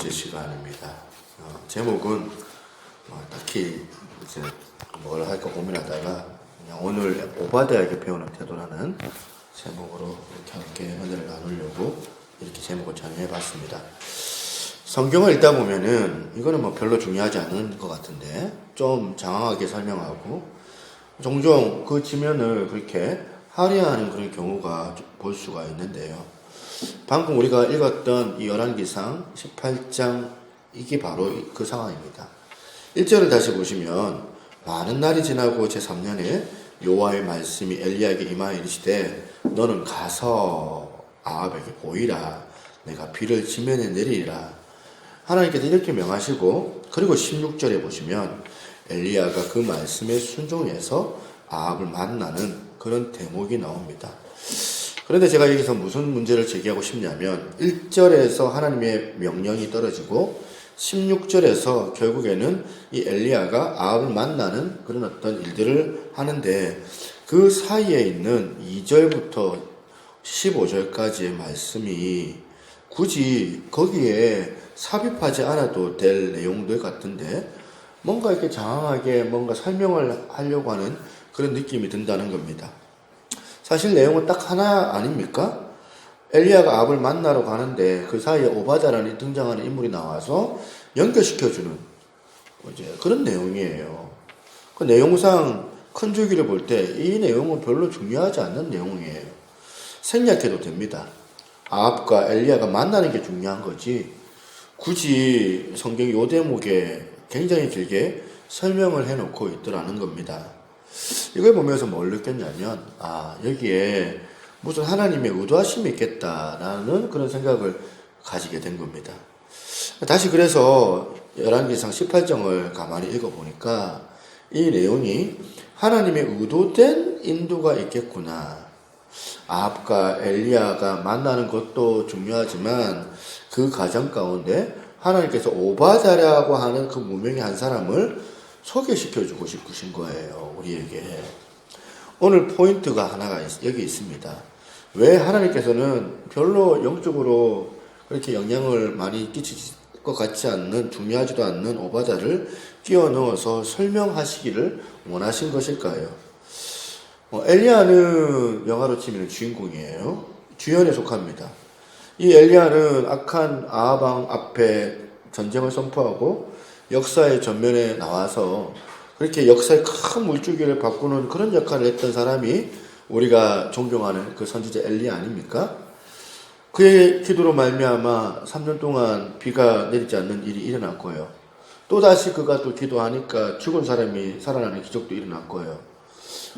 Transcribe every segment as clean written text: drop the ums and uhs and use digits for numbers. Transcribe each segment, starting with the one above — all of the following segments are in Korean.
번째 시간입니다. 제목은 딱히 이제 뭘 할까 고민하다가 그냥 오늘 오바댜에게 배우는 태도라는 제목으로 이렇게 함께 은혜를 나누려고 이렇게 제목을 정해봤습니다. 성경을 읽다 보면은 이거는 뭐 별로 중요하지 않은 것 같은데 좀 장황하게 설명하고 종종 그 지면을 그렇게 화려하는 그런 경우가 볼 수가 있는데요. 방금 우리가 읽었던 이 열왕기상 18장 이게 바로 그 상황입니다. 1절을 다시 보시면 많은 날이 지나고 제3년에 여호와의 말씀이 엘리야에게 임하여 이르시되 너는 가서 아합에게 보이라. 내가 비를 지면에 내리리라. 하나님께서 이렇게 명하시고 그리고 16절에 보시면 엘리야가 그 말씀에 순종해서 아합을 만나는 그런 대목이 나옵니다. 그런데 제가 여기서 무슨 문제를 제기하고 싶냐면 1절에서 하나님의 명령이 떨어지고 16절에서 결국에는 이 엘리야가 아합을 만나는 그런 어떤 일들을 하는데 그 사이에 있는 2절부터 15절까지의 말씀이 굳이 거기에 삽입하지 않아도 될 내용들 같은데 뭔가 이렇게 장황하게 뭔가 설명을 하려고 하는 그런 느낌이 든다는 겁니다. 사실 내용은 딱 하나 아닙니까? 엘리야가 아합을 만나러 가는데 그 사이에 오바댜라는 등장하는 인물이 나와서 연결시켜주는 이제 그런 내용이에요. 그 내용상 큰 줄기를 볼 때 이 내용은 별로 중요하지 않는 내용이에요. 생략해도 됩니다. 아합과 엘리야가 만나는 게 중요한 거지 굳이 성경 요 대목에 굉장히 길게 설명을 해놓고 있더라는 겁니다. 이걸 보면서 뭘 느꼈냐면 여기에 무슨 하나님의 의도하심이 있겠다라는 그런 생각을 가지게 된 겁니다. 다시 그래서 열왕기상 18장을 가만히 읽어보니까 이 내용이 하나님의 의도된 인도가 있겠구나. 아합과 엘리야가 만나는 것도 중요하지만 그 과정 가운데 하나님께서 오바댜라고 하는 그 무명의 한 사람을 소개시켜주고 싶으신 거예요. 우리에게. 오늘 포인트가 하나가 여기 있습니다. 왜 하나님께서는 별로 영적으로 그렇게 영향을 많이 끼칠 것 같지 않는 중요하지도 않는 오바댜를 끼워 넣어서 설명하시기를 원하신 것일까요? 엘리야는 영화로 치면 주인공이에요. 주연에 속합니다. 이 엘리야는 악한 아합 왕 앞에 전쟁을 선포하고 역사의 전면에 나와서 그렇게 역사의 큰 물줄기를 바꾸는 그런 역할을 했던 사람이 우리가 존경하는 그 선지자 엘리야 아닙니까? 그의 기도로 말미암아 3년 동안 비가 내리지 않는 일이 일어났고요. 또다시 그가 또 기도하니까 죽은 사람이 살아나는 기적도 일어났고요.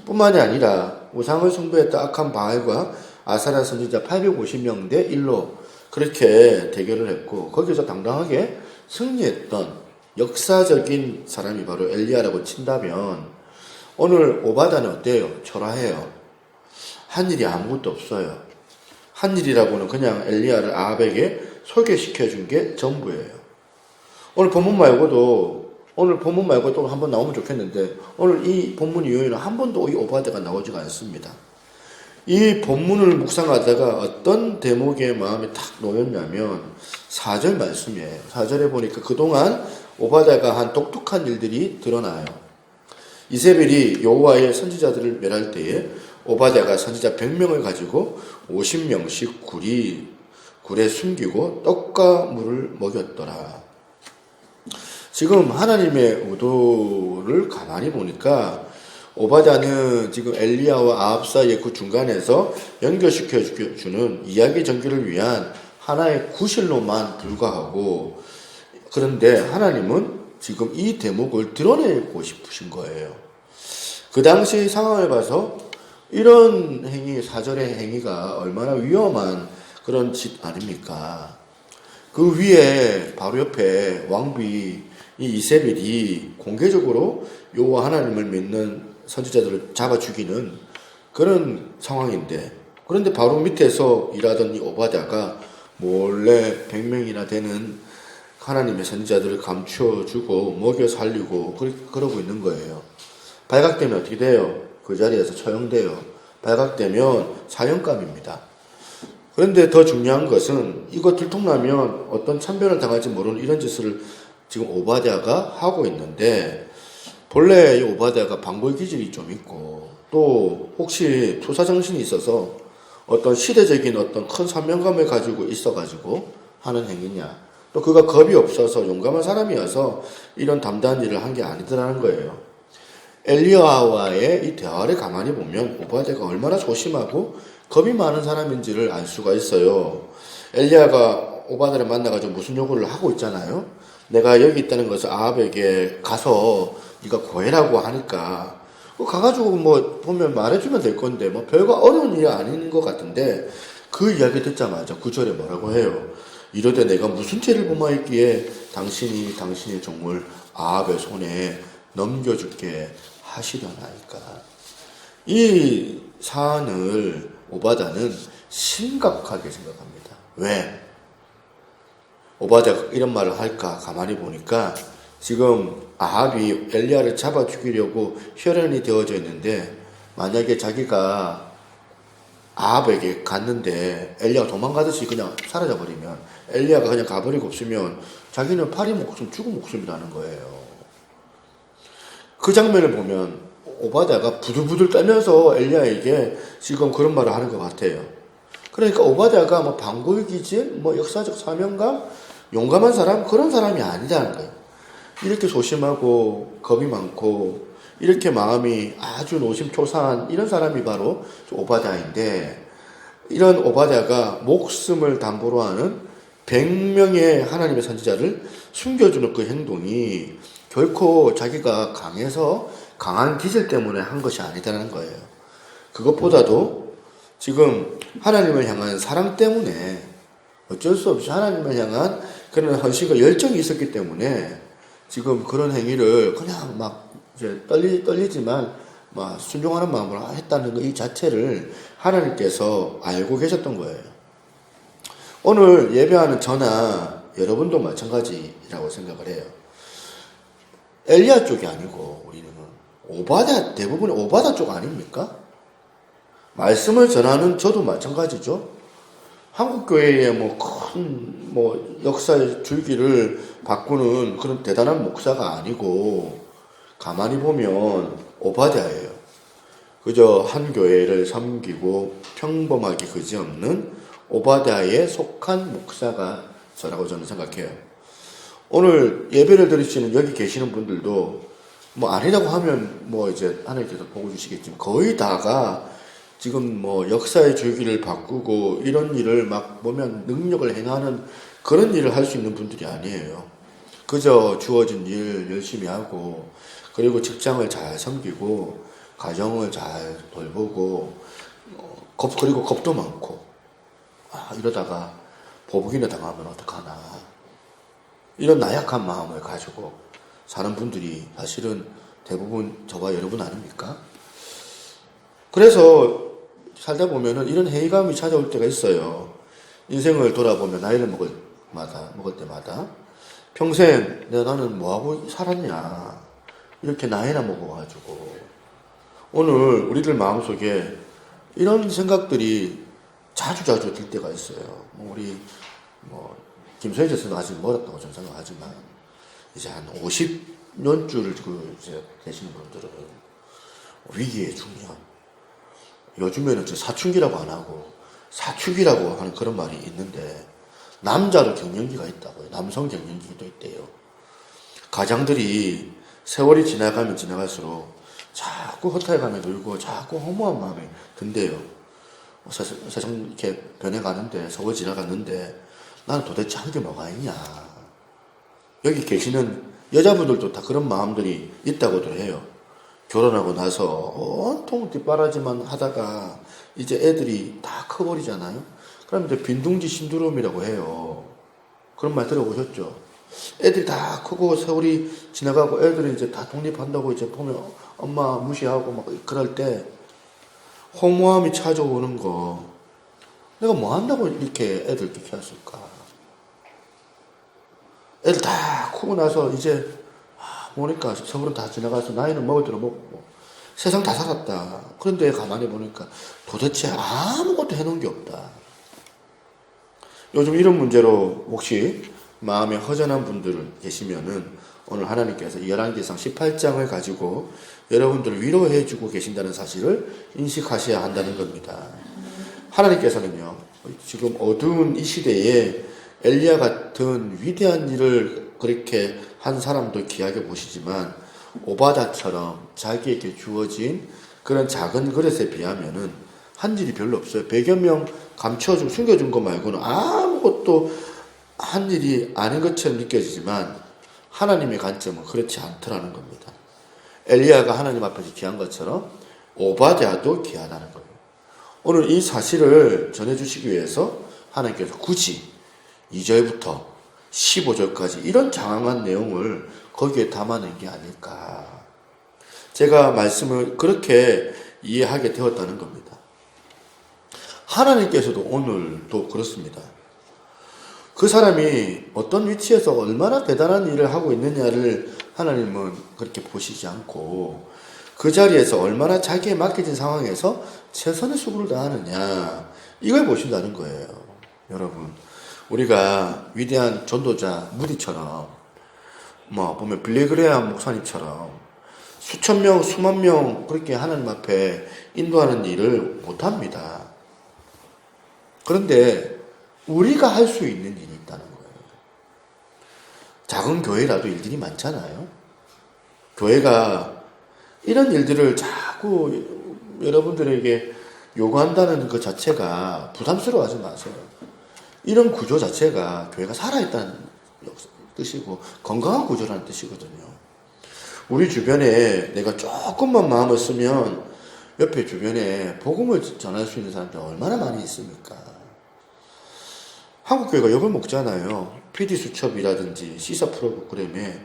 뿐만이 아니라 우상을 숭배했던 악한 바알과 아사랴 선지자 850명 대 1로 그렇게 대결을 했고 거기서 당당하게 승리했던 역사적인 사람이 바로 엘리야라고 친다면 오늘 오바댜는 어때요? 초라해요. 한 일이 아무것도 없어요. 한 일이라고는 그냥 엘리야를 아합에게 소개시켜준 게 전부예요. 오늘 본문 말고도 한번 나오면 좋겠는데 오늘 이 본문 이후에는 한 번도 이 오바댜가 나오지가 않습니다. 이 본문을 묵상하다가 어떤 대목에 마음이 탁 놓였냐면 4절 말씀이에요. 4절에 보니까 그동안 오바댜가 한 독특한 일들이 드러나요. 이세벨이 여호와의 선지자들을 멸할 때에 오바댜가 선지자 100명을 가지고 50명씩 굴에 숨기고 떡과 물을 먹였더라. 지금 하나님의 의도를 가만히 보니까 오바댜는 지금 엘리야와 아합 사이의 그 중간에서 연결시켜주는 이야기 전개를 위한 하나의 구실로만 불과하고 그런데 하나님은 지금 이 대목을 드러내고 싶으신 거예요. 그 당시 상황을 봐서 이런 행위, 사절의 행위가 얼마나 위험한 그런 짓 아닙니까? 그 위에 바로 옆에 왕비 이 이세벨이 공개적으로 여호와 하나님을 믿는 선지자들을 잡아 죽이는 그런 상황인데 그런데 바로 밑에서 일하던 이 오바댜가 몰래 100명이나 되는 하나님의 선지자들을 감추어주고 먹여 살리고 그러고 있는 거예요. 발각되면 어떻게 돼요? 그 자리에서 처형돼요. 발각되면 사형감입니다. 그런데 더 중요한 것은 이거 들통나면 어떤 참변을 당할지 모르는 이런 짓을 지금 오바댜가 하고 있는데, 본래 이 오바댜가 방골 기질이 좀 있고 또 혹시 투사 정신이 있어서 어떤 시대적인 어떤 큰 사명감을 가지고 있어가지고 하는 행위냐, 또 그가 겁이 없어서 용감한 사람이어서 이런 담대한 일을 한 게 아니더라는 거예요. 엘리야와의 이 대화를 가만히 보면 오바댜가 얼마나 조심하고 겁이 많은 사람인지를 알 수가 있어요. 엘리야가 오바댜를 만나가지고 무슨 요구를 하고 있잖아요. 내가 여기 있다는 것을 아합에게 가서 네가 구해라고 하니까 가가지고 뭐 보면 말해주면 될 건데 뭐 별거 어려운 일이 아닌 것 같은데, 그 이야기 듣자마자 9절에 뭐라고 해요? 이러되 내가 무슨 죄를 범하였기에 당신이 당신의 종을 아합의 손에 넘겨줄게 하시려나이까. 이 사안을 오바댜는 심각하게 생각합니다. 왜? 오바댜가 이런 말을 할까 가만히 보니까 지금 아합이 엘리야를 잡아 죽이려고 혈연이 되어져 있는데, 만약에 자기가 아합에게 갔는데 엘리야가 도망가듯이 그냥 사라져 버리면, 엘리야가 그냥 가버리고 없으면 자기는 파리 목숨, 죽은 목숨이라는 거예요. 그 장면을 보면 오바댜가 부들부들 떨면서 엘리야에게 지금 그런 말을 하는 것 같아요. 그러니까 오바댜가 뭐 방골기질, 뭐 역사적 사명감, 용감한 사람, 그런 사람이 아니라는 거예요. 이렇게 조심하고 겁이 많고 이렇게 마음이 아주 노심초사한 이런 사람이 바로 오바댜인데, 이런 오바댜가 목숨을 담보로 하는 100명의 하나님의 선지자를 숨겨주는 그 행동이 결코 자기가 강해서 강한 기질 때문에 한 것이 아니다라는 거예요. 그것보다도 지금 하나님을 향한 사랑 때문에, 어쩔 수 없이 하나님을 향한 그런 헌신과 열정이 있었기 때문에 지금 그런 행위를 그냥 막 이제 떨리지만 막 순종하는 마음으로 했다는 이 자체를 하나님께서 알고 계셨던 거예요. 오늘 예배하는 저나 여러분도 마찬가지라고 생각을 해요. 엘리야 쪽이 아니고 우리는 오바댜, 대부분 오바댜 쪽 아닙니까? 말씀을 전하는 저도 마찬가지죠. 한국교회의 큰 역사의 줄기를 바꾸는 그런 대단한 목사가 아니고, 가만히 보면 오바댜예요. 그저 한 교회를 섬기고 평범하게 그지없는 오바댜에 속한 목사가 저라고 저는 생각해요. 오늘 예배를 드리시는 여기 계시는 분들도 뭐 아니라고 하면 이제 하나님께서 보고 주시겠지만, 거의 다가 지금 역사의 줄기를 바꾸고 이런 일을 막 보면 능력을 행하는 그런 일을 할 수 있는 분들이 아니에요. 그저 주어진 일 열심히 하고, 그리고 직장을 잘 섬기고 가정을 잘 돌보고 그리고 겁도 많고, 이러다가 보복이나 당하면 어떡하나, 이런 나약한 마음을 가지고 사는 분들이 사실은 대부분 저와 여러분 아닙니까? 그래서 살다 보면은 이런 회의감이 찾아올 때가 있어요. 인생을 돌아보면 나이를 먹을 때마다 평생 나는 뭐하고 살았냐, 이렇게 나이나 먹어가지고. 오늘 우리들 마음속에 이런 생각들이 자주 들 때가 있어요. 우리 김소희 교수는 아직 멀었다고 저는 생각하지만, 이제 한 50년줄 이제 되시는 분들은 위기의 중년, 요즘에는 사춘기라고 안 하고 사축이라고 하는 그런 말이 있는데, 남자도 갱년기가 있다고요. 남성 갱년기도 있대요. 가장들이 세월이 지나가면 지나갈수록 자꾸 허탈감에 늘고 자꾸 허무한 마음이 든대요. 세상 이렇게 변해가는데, 세월 지나갔는데 나는 도대체 한 게 뭐가 있냐. 여기 계시는 여자분들도 다 그런 마음들이 있다고들 해요. 결혼하고 나서 온통 뒷바라지만 하다가 이제 애들이 다 커버리잖아요. 그럼 이제 빈둥지 신드롬이라고 해요. 그런 말 들어보셨죠? 애들이 다 크고 세월이 지나가고 애들이 이제 다 독립한다고 이제 보면 엄마 무시하고 막 그럴 때 허무함이 찾아오는 거, 내가 뭐 한다고 이렇게 애들 이렇게 키웠을까? 애들 다 크고 나서 이제 보니까 서울은 다 지나가서 나이는 먹을 대로 먹고 세상 다 살았다. 그런데 가만히 보니까 도대체 아무것도 해놓은 게 없다. 요즘 이런 문제로 혹시 마음에 허전한 분들 계시면은 오늘 하나님께서 열왕기상 18장을 가지고 여러분들을 위로해주고 계신다는 사실을 인식하셔야 한다는 겁니다. 하나님께서는요, 지금 어두운 이 시대에 엘리야 같은 위대한 일을 그렇게 한 사람도 귀하게 보시지만 오바다처럼 자기에게 주어진 그런 작은 그릇에 비하면은 한 일이 별로 없어요. 100여 명 감춰주고 숨겨준 것 말고는 아무것도 한 일이 아닌 것처럼 느껴지지만 하나님의 관점은 그렇지 않더라는 겁니다. 엘리야가 하나님 앞에서 귀한 것처럼 오바댜도 귀하다는 거예요. 오늘 이 사실을 전해주시기 위해서 하나님께서 굳이 2절부터 15절까지 이런 장황한 내용을 거기에 담아낸 게 아닐까. 제가 말씀을 그렇게 이해하게 되었다는 겁니다. 하나님께서도 오늘도 그렇습니다. 그 사람이 어떤 위치에서 얼마나 대단한 일을 하고 있느냐를 하나님은 그렇게 보시지 않고 그 자리에서 얼마나 자기에 맡겨진 상황에서 최선의 수고를 다하느냐 이걸 보신다는 거예요. 여러분, 우리가 위대한 전도자 무디처럼 보면 빌리그레암 목사님처럼 수천 명, 수만 명 그렇게 하나님 앞에 인도하는 일을 못합니다. 그런데 우리가 할 수 있는 일이 있다는 거예요. 작은 교회라도 일들이 많잖아요. 교회가 이런 일들을 자꾸 여러분들에게 요구한다는 그 자체가 부담스러워하지 마세요. 이런 구조 자체가 교회가 살아있다는 뜻이고 건강한 구조라는 뜻이거든요. 우리 주변에 내가 조금만 마음을 쓰면 옆에 주변에 복음을 전할 수 있는 사람들이 얼마나 많이 있습니까? 한국교회가 욕을 먹잖아요. PD수첩이라든지 시사 프로그램에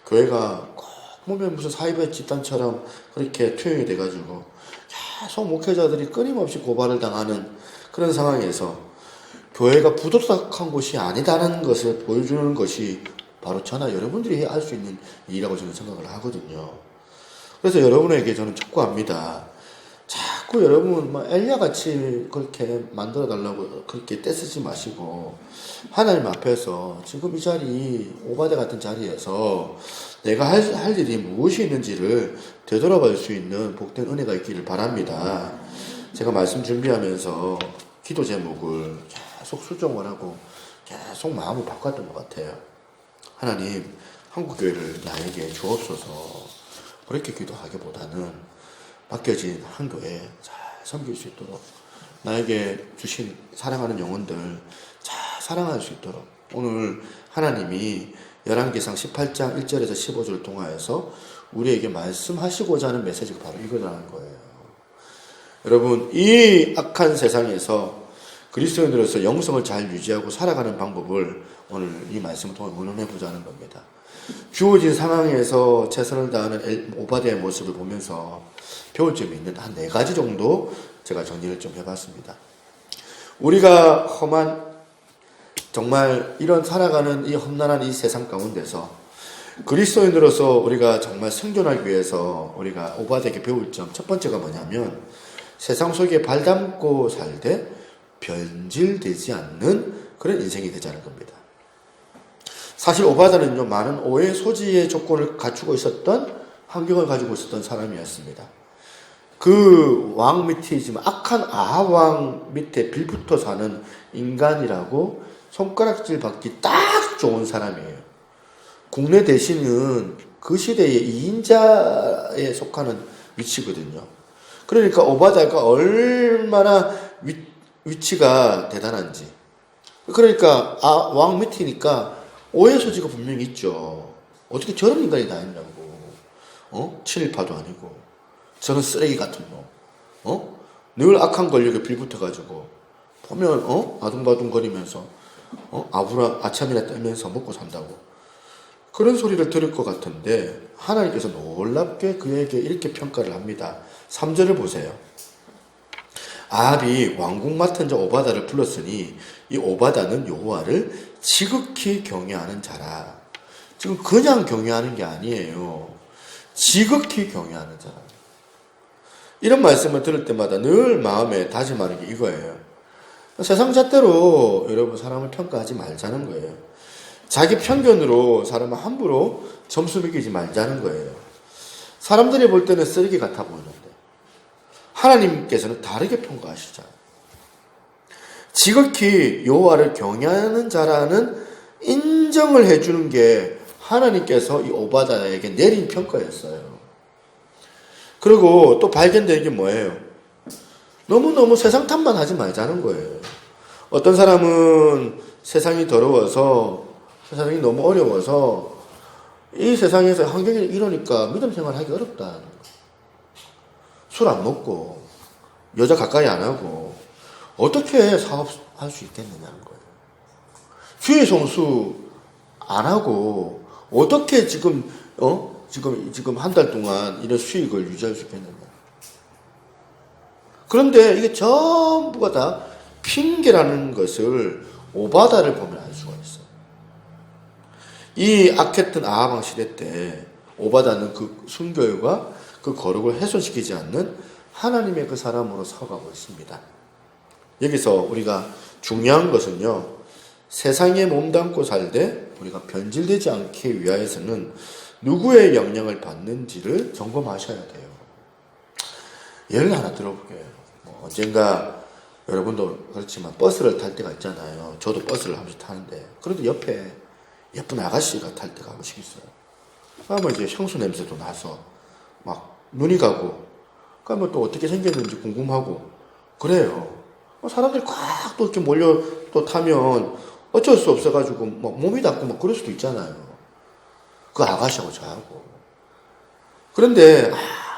교회가 꼭 보면 무슨 사이버 집단처럼 그렇게 투영이 돼가지고 계속 목회자들이 끊임없이 고발을 당하는 그런 상황에서 교회가 부도덕한 곳이 아니다라는 것을 보여주는 것이 바로 저나 여러분들이 할 수 있는 일이라고 저는 생각을 하거든요. 그래서 여러분에게 저는 촉구합니다. 자꾸 여러분 엘리야같이 그렇게 만들어달라고 그렇게 떼쓰지 마시고 하나님 앞에서 지금 이 자리 오바댜 같은 자리에서 내가 할 일이 무엇이 있는지를 되돌아볼 수 있는 복된 은혜가 있기를 바랍니다. 제가 말씀 준비하면서 기도 제목을 계속 수정을 하고 계속 마음을 바꿨던 것 같아요. 하나님, 한국교회를 나에게 주옵소서. 그렇게 기도하기보다는 맡겨진 한교회 잘 섬길 수 있도록 나에게 주신 사랑하는 영혼들 잘 사랑할 수 있도록 오늘 하나님이 열왕기상 18장 1절에서 15절을 통하여서 우리에게 말씀하시고자 하는 메시지가 바로 이거라는 거예요. 여러분, 이 악한 세상에서 그리스도인으로서 영성을 잘 유지하고 살아가는 방법을 오늘 이 말씀을 통해 의논해 보자는 겁니다. 주어진 상황에서 최선을 다하는 오바댜의 모습을 보면서 배울 점이 있는 한 4가지 정도 제가 정리를 좀 해봤습니다. 우리가 험한 정말 이런 살아가는 이 험난한 이 세상 가운데서 그리스도인으로서 우리가 정말 생존하기 위해서 우리가 오바댜에게 배울 점 첫 번째가 뭐냐면 세상 속에 발 담고 살되 변질되지 않는 그런 인생이 되자는 겁니다. 사실 오바댜는요, 많은 오해 소지의 조건을 갖추고 있었던 환경을 가지고 있었던 사람이었습니다. 그 왕 밑에 있지만 악한 아합왕 밑에 빌붙어 사는 인간이라고 손가락질 받기 딱 좋은 사람이에요. 국내 대신은 그 시대의 2인자에 속하는 위치거든요. 그러니까 오바댜가 얼마나 위치가 대단한지. 그러니까 왕 밑이니까 오해 소지가 분명히 있죠. 어떻게 저런 인간이 다 있냐고. 친일파도 아니고 저런 쓰레기 같은 놈. 늘 악한 권력에 빌붙어가지고 보면 아둥바둥 거리면서 아참이나 떨면서 먹고 산다고 그런 소리를 들을 것 같은데 하나님께서 놀랍게 그에게 이렇게 평가를 합니다. 3절을 보세요. 아합이 왕궁 맡은 자 오바댜를 불렀으니 이 오바댜는 여호와를 지극히 경외하는 자라. 지금 그냥 경외하는 게 아니에요. 지극히 경외하는 자라. 이런 말씀을 들을 때마다 늘 마음에 다짐하는 게 이거예요. 세상 잣대로 여러분 사람을 평가하지 말자는 거예요. 자기 편견으로 사람을 함부로 점수 매기지 말자는 거예요. 사람들이 볼 때는 쓰레기 같아 보이는데 하나님께서는 다르게 평가하시잖아요. 지극히 여호와를 경외하는 자라는 인정을 해주는 게 하나님께서 이 오바댜에게 내린 평가였어요. 그리고 또 발견되는 게 뭐예요? 너무너무 세상 탓만 하지 말자는 거예요. 어떤 사람은 세상이 더러워서, 세상이 너무 어려워서 이 세상에서 환경이 이러니까 믿음 생활하기 어렵다. 술 안 먹고 여자 가까이 안 하고 어떻게 사업할 수 있겠느냐는 거예요. 주의 성수 안 하고 어떻게 지금 한 달 동안 이런 수익을 유지할 수 있겠느냐. 그런데 이게 전부가 다 핑계라는 것을 오바다를 보면 알 수가 있어요. 이 악했던 아하방 시대 때 오바다는 그 순결과 그 거룩을 훼손시키지 않는 하나님의 그 사람으로 서가고 있습니다. 여기서 우리가 중요한 것은요, 세상에 몸담고 살되 우리가 변질되지 않기 위하여서는 누구의 영향을 받는지를 점검하셔야 돼요. 예를 하나 들어볼게요. 언젠가 여러분도 그렇지만 버스를 탈 때가 있잖아요. 저도 버스를 한 번씩 타는데 그래도 옆에 예쁜 아가씨가 탈 때가 한 번씩 있어요. 그러면 이제 향수 냄새도 나서 막 눈이 가고, 그러면 또 어떻게 생겼는지 궁금하고 그래요. 사람들이 꽉 또 이렇게 몰려 또 타면 어쩔 수 없어가지고 막 몸이 닿고 막 그럴 수도 있잖아요. 그 아가씨하고 저하고. 그런데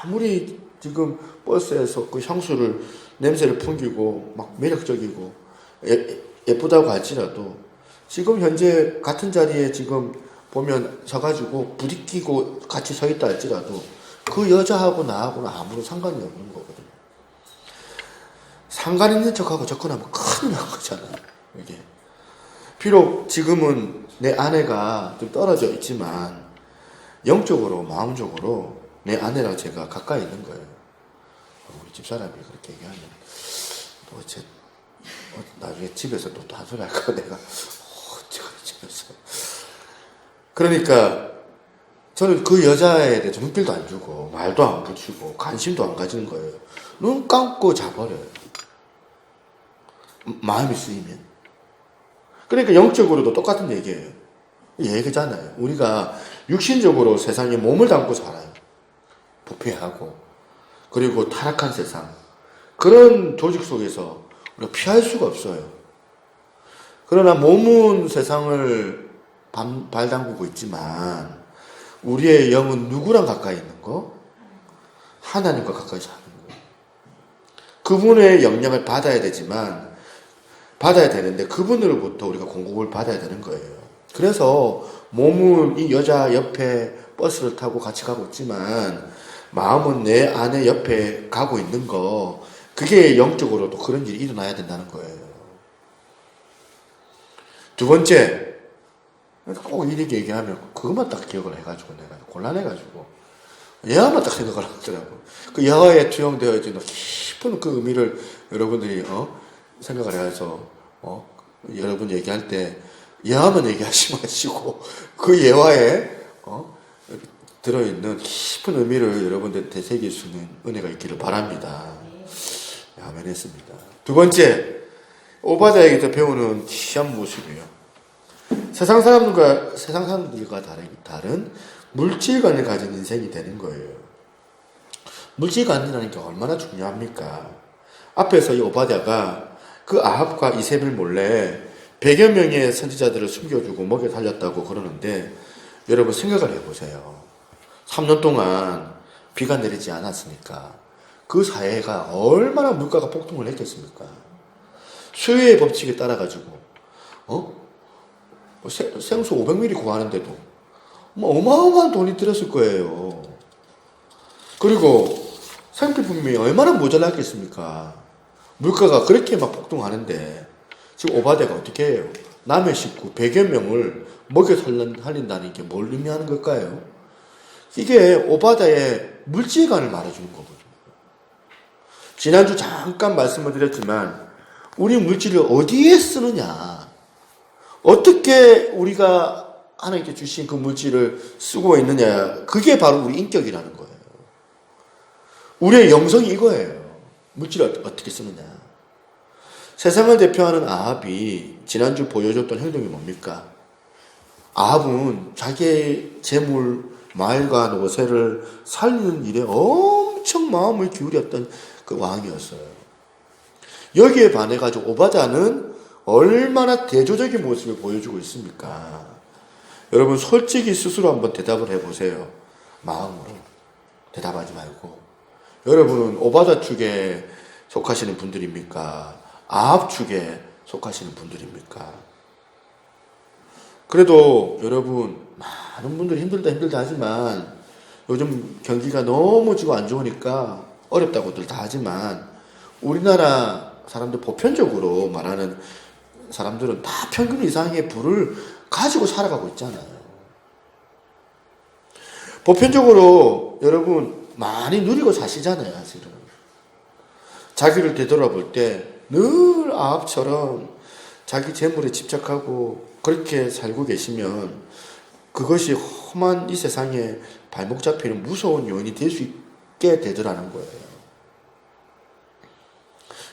아무리 지금 버스에서 그 향수를 냄새를 풍기고 막 매력적이고 예쁘다고 할지라도 지금 현재 같은 자리에 지금 보면 서가지고 부딪히고 같이 서 있다 할지라도 그 여자하고 나하고는 아무런 상관이 없는 거거든요. 상관 있는 척하고 접근하면 큰일 난 거잖아요. 이게 비록 지금은 내 아내가 좀 떨어져 있지만 영적으로 마음적으로 내 아내랑 제가 가까이 있는 거예요. 우리 집사람이 그렇게 얘기하면 나중에 집에서 또 한 소리 할까 내가 집에서. 그러니까 저는 그 여자에 대해서 눈길도 안 주고 말도 안 붙이고 관심도 안 가지는 거예요. 눈 감고 자버려요. 마음이 쓰이면. 그러니까 영적으로도 똑같은 얘기예요. 얘기잖아요. 우리가 육신적으로 세상에 몸을 담고 살아요. 부패하고 그리고 타락한 세상, 그런 조직 속에서 우리가 피할 수가 없어요. 그러나 몸은 세상을 발담그고 있지만 우리의 영은 누구랑 가까이 있는 거? 하나님과 가까이 사는 거. 그분의 영향을 받아야 되는데 그분으로부터 우리가 공급을 받아야 되는 거예요. 그래서 몸은 이 여자 옆에 버스를 타고 같이 가고 있지만 마음은 내 아내 옆에 가고 있는 거, 그게 영적으로도 그런 일이 일어나야 된다는 거예요. 두 번째, 꼭 이렇게 얘기하면 그것만 딱 기억을 해가지고 내가 곤란해가지고 여하만 딱 생각을 하더라고. 그 여하에 투영되어지는 깊은 그 의미를 여러분들이 생각을 해서 여러분 얘기할 때 여하만 얘기하지 마시고 그 예화에 들어있는 깊은 의미를 여러분들 되새길 수 있는 은혜가 있기를 바랍니다. 아멘 했습니다. 두 번째, 오바댜에게서 배우는 희한 모습이에요. 세상 사람들과 다른 물질관을 가진 인생이 되는 거예요. 물질관이라는 게 얼마나 중요합니까? 앞에서 이 오바댜가 그 아합과 이세벨 몰래 100여 명의 선지자들을 숨겨주고 먹여 살렸다고 그러는데 여러분 생각을 해보세요. 3년 동안 비가 내리지 않았으니까 그 사회가 얼마나 물가가 폭등을 했겠습니까? 수요의 법칙에 따라가지고 생수 500ml 구하는데도 어마어마한 돈이 들었을 거예요. 그리고 생필품이 얼마나 모자랐겠습니까? 물가가 그렇게 막 폭등하는데 지금 오바댜가 어떻게 해요? 남의 식구 100여 명을 먹여 살린다는 게 뭘 의미하는 걸까요? 이게 오바댜의 물질관을 말해주는 거거든요. 지난주 잠깐 말씀을 드렸지만 우리 물질을 어디에 쓰느냐, 어떻게 우리가 하나님께 주신 그 물질을 쓰고 있느냐, 그게 바로 우리 인격이라는 거예요. 우리의 영성이 이거예요. 물질을 어떻게 쓰느냐. 세상을 대표하는 아합이 지난주 보여줬던 행동이 뭡니까? 아합은 자기의 재물, 말과 노새를 살리는 일에 엄청 마음을 기울였던 그 왕이었어요. 여기에 반해가지고 오바다는 얼마나 대조적인 모습을 보여주고 있습니까? 여러분 솔직히 스스로 한번 대답을 해보세요. 마음으로 대답하지 말고. 여러분은 오바다 축에 속하시는 분들입니까? 아합 축에 속하시는 분들입니까? 그래도 여러분 많은 분들이 힘들다 하지만 요즘 경기가 너무 지금 안 좋으니까 어렵다고들 다 하지만 우리나라 사람들 보편적으로 말하는 사람들은 다 평균 이상의 부를 가지고 살아가고 있잖아요. 보편적으로 여러분 많이 누리고 사시잖아요, 사실은. 자기를 되돌아볼 때 늘 아합처럼 자기 재물에 집착하고 그렇게 살고 계시면 그것이 험한 이 세상에 발목 잡히는 무서운 요인이 될 수 있게 되더라는 거예요.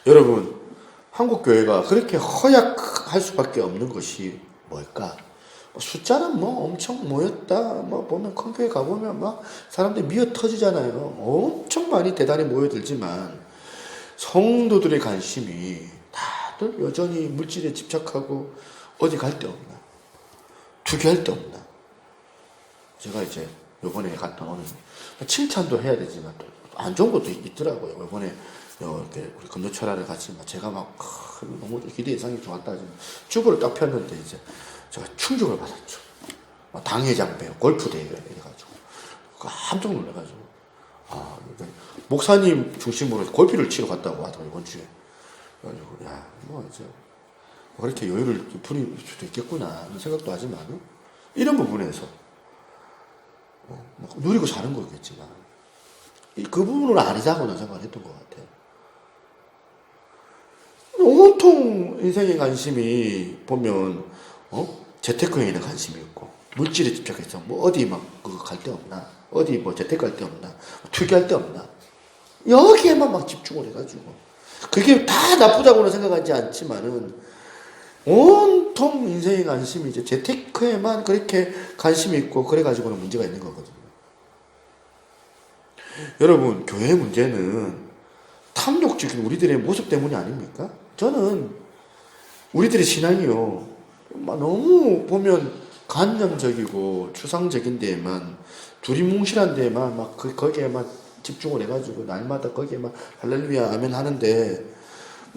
여러분, 한국 교회가 그렇게 허약할 수밖에 없는 것이 뭘까? 숫자는 뭐 엄청 모였다. 뭐 보면 큰 교회 가보면 막 사람들이 미어 터지잖아요. 엄청 많이 대단히 모여들지만 성도들의 관심이 다들 여전히 물질에 집착하고 어디 갈 데 없나? 투기할 데 없나? 제가 이제 요번에 갔던 오늘 칭찬도 해야 되지만 또 안 좋은 것도 있더라고요. 요번에 이렇게 우리 건너철학을 같이 제가 막 너무 기대 이상이 좋았다 하지만 주보를 딱 폈는데 이제 제가 충격을 받았죠. 당회장 배우 골프 대회 이래가지고 깜짝 놀라가지고 목사님 중심으로 골프를 치러 갔다고 하더라고요, 이번 주에. 그래가지고 이제 그렇게 여유를 부릴 수도 있겠구나 이런 생각도 하지만 이런 부분에서 누리고 사는 거겠지만 그 부분은 아니자고는 생각을 했던 것 같아요. 온통 인생의 관심이 보면 재테크에는 관심이 있고 물질에 집착해서 뭐 어디 막 그거 갈 데 없나, 어디 뭐 재테크할 데 없나, 투기할 데 없나, 여기에만 막 집중을 해가지고 그게 다 나쁘다고는 생각하지 않지만은 온통 인생의 관심이 이제 재테크에만 그렇게 관심이 있고 그래가지고는 문제가 있는 거거든요. 여러분, 교회의 문제는 탐욕적인 우리들의 모습 때문이 아닙니까? 저는 우리들의 신앙이요, 너무 보면 관념적이고 추상적인 데에만, 두리뭉실한 데에만 거기에만 집중을 해가지고 날마다 거기에만 할렐루야 아멘 하는데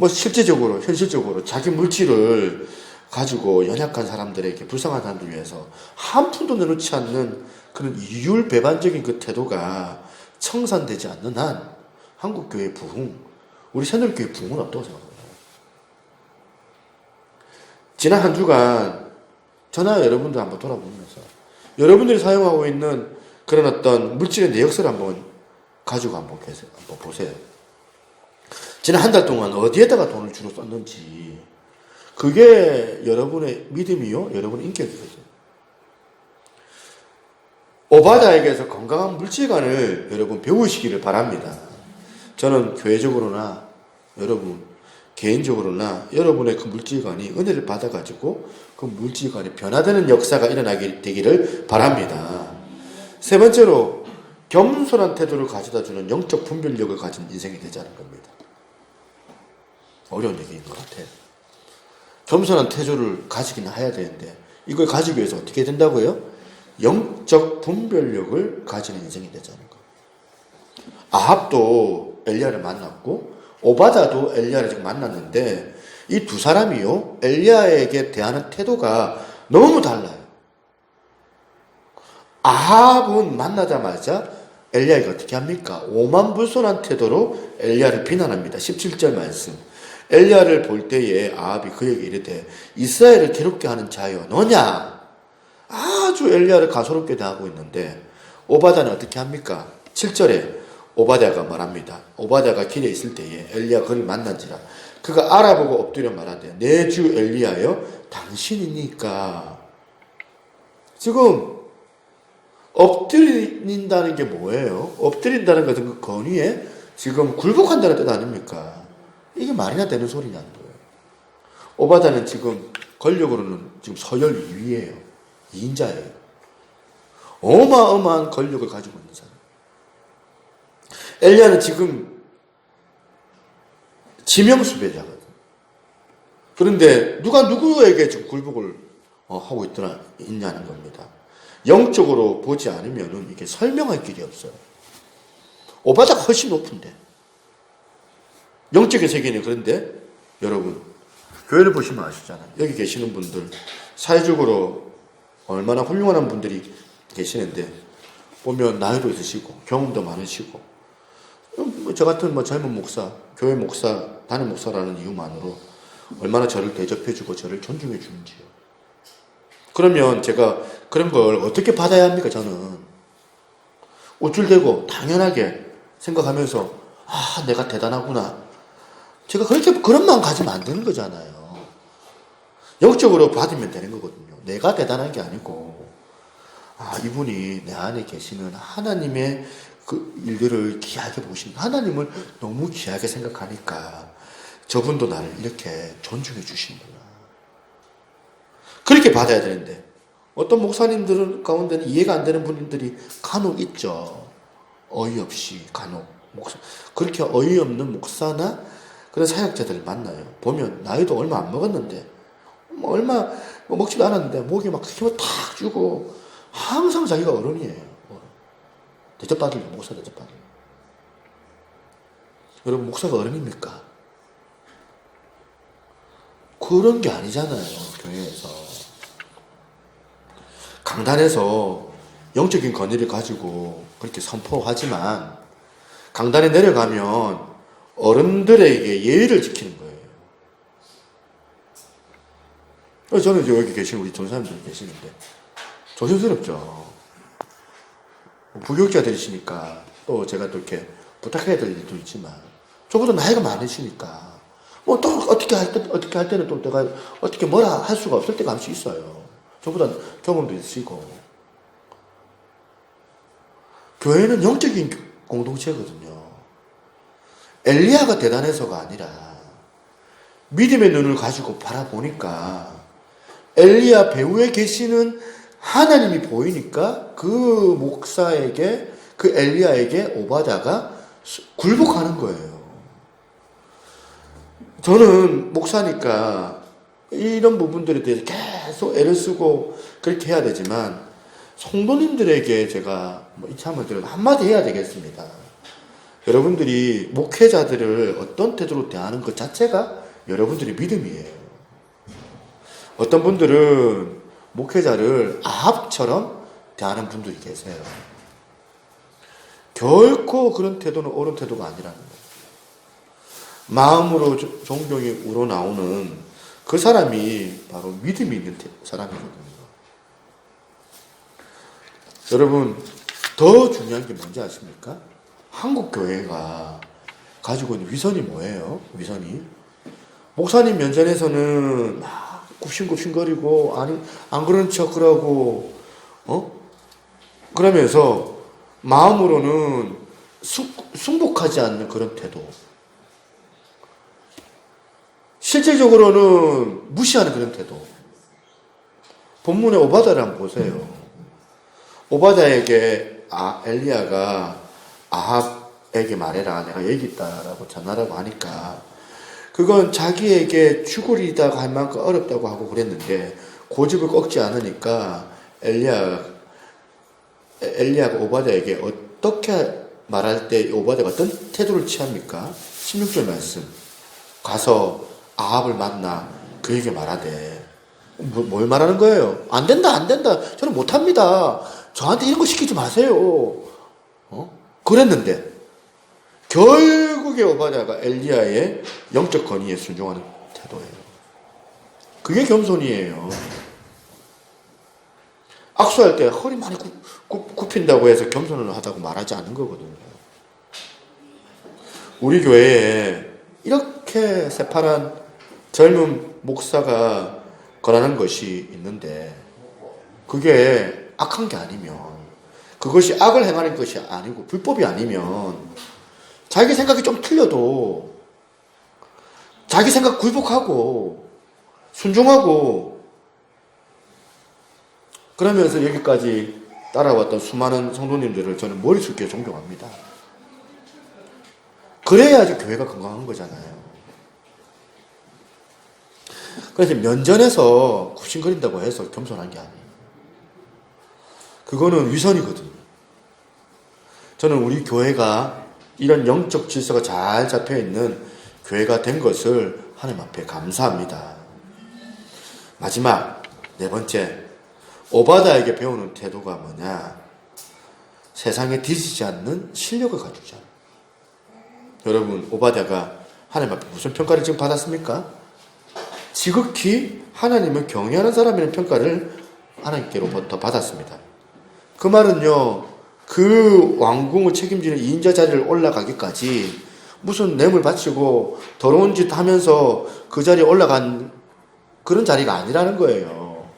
실제적으로 현실적으로 자기 물질을 가지고 연약한 사람들에게, 불쌍한 사람들 위해서 한 푼도 내놓지 않는 그런 이율배반적인 그 태도가 청산되지 않는 한 한국교회 부흥, 우리 새누리교회 부흥은 없다고 생각합니다. 지난 한 주간 저나 여러분들 한번 돌아보면서 여러분들이 사용하고 있는 그런 어떤 물질의 내역서를 한번 가지고 한번 보세요. 지난 한 달 동안 어디에다가 돈을 주로 썼는지, 그게 여러분의 믿음이요, 여러분의 인격이거든요. 오바다에게서 건강한 물질관을 여러분 배우시기를 바랍니다. 저는 교회적으로나 여러분 개인적으로나 여러분의 그 물질관이 은혜를 받아가지고 그 물질관이 변화되는 역사가 일어나게 되기를 바랍니다. 세 번째로, 겸손한 태도를 가져다주는 영적 분별력을 가진 인생이 되자는 겁니다. 어려운 얘기인 것 같아요. 겸손한 태도를 가지긴 해야 되는데 이걸 가지기 위해서 어떻게 된다고요? 영적 분별력을 가지는 인생이 되자는 거. 아합도 엘리야를 만났고 오바다도 엘리야를 지금 만났는데 이 두 사람이요, 엘리야에게 대하는 태도가 너무 달라요. 아합은 만나자마자 엘리야가 어떻게 합니까? 오만불손한 태도로 엘리야를 비난합니다. 17절 말씀. 엘리야를 볼 때에 아합이 그에게 이르되 이스라엘을 괴롭게 하는 자여 너냐? 아주 엘리야를 가소롭게 대하고 있는데 오바다는 어떻게 합니까? 7절에 오바다가 말합니다. 오바다가 길에 있을 때에 엘리야 그를 만난지라 그가 알아보고 엎드려 말하되 내 주 엘리야여 당신이니까. 지금 엎드린다는 게 뭐예요? 엎드린다는 것은 그 권위에 지금 굴복한다는 뜻 아닙니까? 이게 말이나 되는 소리냐는 거예요. 오바다는 지금 권력으로는 지금 서열 2위예요. 2인자예요. 어마어마한 권력을 가지고 있는 사람. 엘리야는 지금 지명수배자거든. 그런데 누가 누구에게 지금 굴복을 하고 있냐는 겁니다. 영적으로 보지 않으면 이게 설명할 길이 없어요. 오바다가 훨씬 높은데. 영적인 세계는 그런데 여러분 교회를 보시면 아시잖아요. 여기 계시는 분들 사회적으로 얼마나 훌륭한 분들이 계시는데 보면 나이도 있으시고 경험도 많으시고 저 같은 젊은 목사, 교회 목사, 담임 목사라는 이유만으로 얼마나 저를 대접해주고 저를 존중해 주는지요. 그러면 제가 그런 걸 어떻게 받아야 합니까? 저는 우쭐대고 당연하게 생각하면서 내가 대단하구나. 제가 그렇게 그런 마음 가지면 안 되는 거잖아요. 영적으로 받으면 되는 거거든요. 내가 대단한 게 아니고 이분이 내 안에 계시는 하나님의 그 일들을 귀하게 보시는 하나님을 너무 귀하게 생각하니까 저분도 나를 이렇게 존중해 주시는구나. 그렇게 받아야 되는데 어떤 목사님들 가운데는 이해가 안 되는 분들이 간혹 있죠. 어이없이 간혹 목사 그렇게 어이없는 목사나 그런 사역자들을 만나요. 보면 나이도 얼마 안 먹었는데 얼마 먹지도 않았는데 목에 막 힘을 탁 주고 항상 자기가 어른이에요. 대접받으려 목사 대접받으려. 여러분 목사가 어른입니까? 그런 게 아니잖아요. 교회에서 강단에서 영적인 권위를 가지고 그렇게 선포하지만 강단에 내려가면 어른들에게 예의를 지키는 거예요. 저는 여기 계신 우리 전사님들 계시는데 조심스럽죠. 부교육자들이시니까 또 제가 또 이렇게 부탁해야 될 일도 있지만 저보다 나이가 많으시니까 또 어떻게 할 때는 또 내가 어떻게 뭐라 할 수가 없을 때가 한씩 있어요. 저보다 경험도 있으시고. 교회는 영적인 공동체거든요. 엘리야가 대단해서가 아니라 믿음의 눈을 가지고 바라보니까 엘리야 배후에 계시는 하나님이 보이니까 그 목사에게 그 엘리야에게 오바다가 굴복하는 거예요. 저는 목사니까 이런 부분들에 대해서 계속 애를 쓰고 그렇게 해야 되지만 성도님들에게 제가 이참을 들어서 한마디 해야 되겠습니다. 여러분들이 목회자들을 어떤 태도로 대하는 것 자체가 여러분들의 믿음이에요. 어떤 분들은 목회자를 아합처럼 대하는 분들이 계세요. 결코 그런 태도는 옳은 태도가 아니라는 거예요. 마음으로 존경이 우러나오는 그 사람이 바로 믿음이 있는 사람이거든요. 여러분 더 중요한 게 뭔지 아십니까? 한국 교회가 가지고 있는 위선이 뭐예요? 위선이 목사님 면전에서는 막 굽신굽신거리고 아니 안 그런 척하고 그러면서 마음으로는 순복하지 않는 그런 태도. 실질적으로는 무시하는 그런 태도. 본문의 오바다를 한번 보세요. 오바다에게 엘리야가 아합에게 말해라. 내가 여기 있다라고 전하라고 하니까 그건 자기에게 죽으리다 할 만큼 어렵다고 하고 그랬는데 고집을 꺾지 않으니까 엘리야가 오바다에게 어떻게 말할 때 오바다가 어떤 태도를 취합니까? 16절 말씀. 가서 아합을 만나 그에게 말하되 뭘 말하는 거예요? 안 된다. 저는 못합니다. 저한테 이런 거 시키지 마세요. 그랬는데 결국에 오바다가 엘리야의 영적 권위에 순종하는 태도예요. 그게 겸손이에요. 악수할 때 허리 많이 굽힌다고 해서 겸손을 하다고 말하지 않은 거거든요. 우리 교회에 이렇게 그렇게 새파란 젊은 목사가 권하는 것이 있는데 그게 악한 게 아니면, 그것이 악을 행하는 것이 아니고 불법이 아니면 자기 생각이 좀 틀려도 자기 생각 굴복하고 순종하고 그러면서 여기까지 따라왔던 수많은 성도님들을 저는 머리 숙여 존경합니다. 그래야지 교회가 건강한 거잖아요. 그래서 면전에서 굽신거린다고 해서 겸손한 게 아니에요. 그거는 위선이거든요. 저는 우리 교회가 이런 영적 질서가 잘 잡혀있는 교회가 된 것을 하나님 앞에 감사합니다. 마지막, 네 번째, 오바다에게 배우는 태도가 뭐냐? 세상에 뒤지지 않는 실력을 갖추자. 여러분, 오바다가 하나님 앞에 무슨 평가를 지금 받았습니까? 지극히 하나님을 경외하는 사람이라는 평가를 하나님께로부터 받았습니다. 그 말은요, 그 왕궁을 책임지는 2인자 자리를 올라가기까지 무슨 뇌물 바치고 더러운 짓 하면서 그 자리에 올라간 그런 자리가 아니라는 거예요.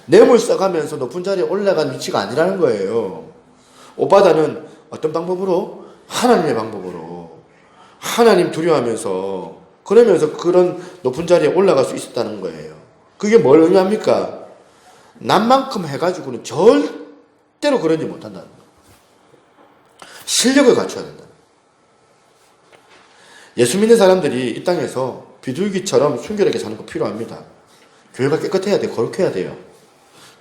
뇌물 써가면서 높은 자리에 올라간 위치가 아니라는 거예요. 오바다는 어떤 방법으로? 하나님의 방법으로. 하나님 두려워하면서, 그러면서 그런 높은 자리에 올라갈 수 있었다는 거예요. 그게 뭘 의미합니까? 남만큼 해가지고는 절대로 그러지 못한다는 거예요. 실력을 갖춰야 된다. 예수 믿는 사람들이 이 땅에서 비둘기처럼 순결하게 사는 거 필요합니다. 교회가 깨끗해야 돼요. 거룩해야 돼요.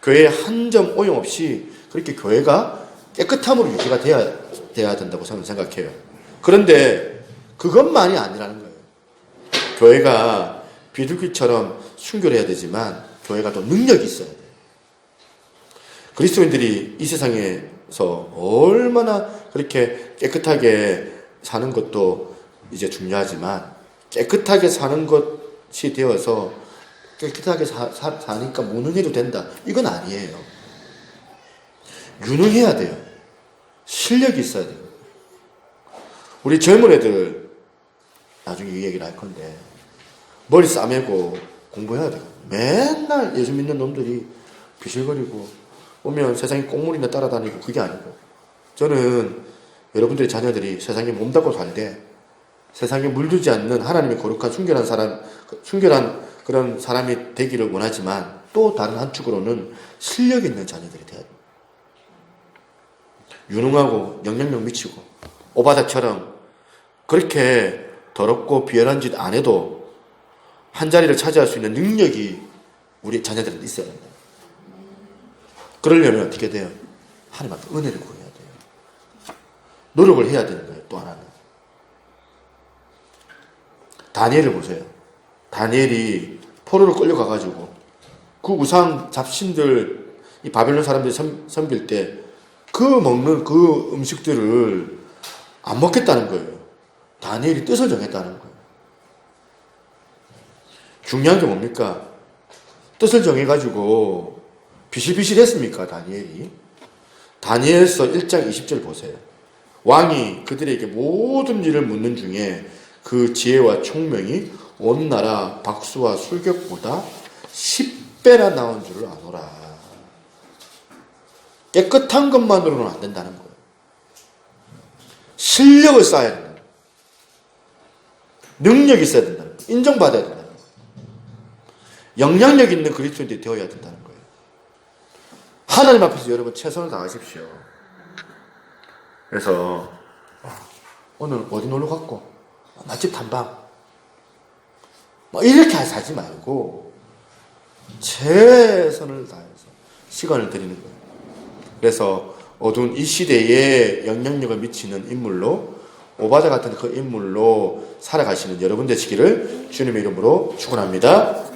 교회에 한 점 오용 없이 그렇게 교회가 깨끗함으로 유지가 돼야 된다고 저는 생각해요. 그런데 그것만이 아니라는 거예요. 교회가 비둘기처럼 순결해야 되지만 교회가 또 능력이 있어야 돼요. 그리스도인들이 이 세상에서 얼마나 그렇게 깨끗하게 사는 것도 이제 중요하지만 깨끗하게 사는 것이 되어서 깨끗하게 사니까 무능해도 된다. 이건 아니에요. 유능해야 돼요. 실력이 있어야 돼요. 우리 젊은 애들 나중에 이 얘기를 할 건데 머리 싸매고 공부해야 돼요. 맨날 예수 믿는 놈들이 비실거리고 오면 세상에 꽁물이나 따라다니고 그게 아니고, 저는 여러분들의 자녀들이 세상에 몸담고 살 때 세상에 물들지 않는 하나님의 거룩한 순결한 사람, 순결한 그런 사람이 되기를 원하지만 또 다른 한축으로는 실력 있는 자녀들이 돼야 돼요. 유능하고 영향력 미치고 오바다처럼 그렇게 더럽고 비열한 짓 안 해도 한 자리를 차지할 수 있는 능력이 우리 자녀들은 있어야 된다. 그러려면 어떻게 돼요? 하나님 앞에 은혜를 구해야 돼요. 노력을 해야 되는 거예요. 또 하나는 다니엘을 보세요. 다니엘이 포로로 끌려가가지고 그 우상 잡신들, 이 바벨론 사람들이 섬길 때 그 먹는 그 음식들을 안 먹겠다는 거예요. 다니엘이 뜻을 정했다는 거예요. 중요한 게 뭡니까? 뜻을 정해가지고 비실비실했습니까? 다니엘이. 다니엘서 1장 20절 보세요. 왕이 그들에게 모든 일을 묻는 중에 그 지혜와 총명이 온 나라 박수와 술격보다 10배나 나온 줄을 아노라. 깨끗한 것만으로는 안 된다는 거예요. 실력을 쌓아야 된다. 능력이 있어야 된다는 거예요. 인정받아야 된다는 거예요. 영향력 있는 그리스도인들이 되어야 된다는 거예요. 하나님 앞에서 여러분 최선을 다하십시오. 그래서 오늘 어디 놀러 갔고 맛집 탐방 뭐 이렇게 살지 말고 최선을 다해서 시간을 드리는 거예요. 그래서 어두운 이 시대에 영향력을 미치는 인물로, 오바다 같은 그 인물로 살아가시는 여러분 되시기를 주님의 이름으로 축원합니다.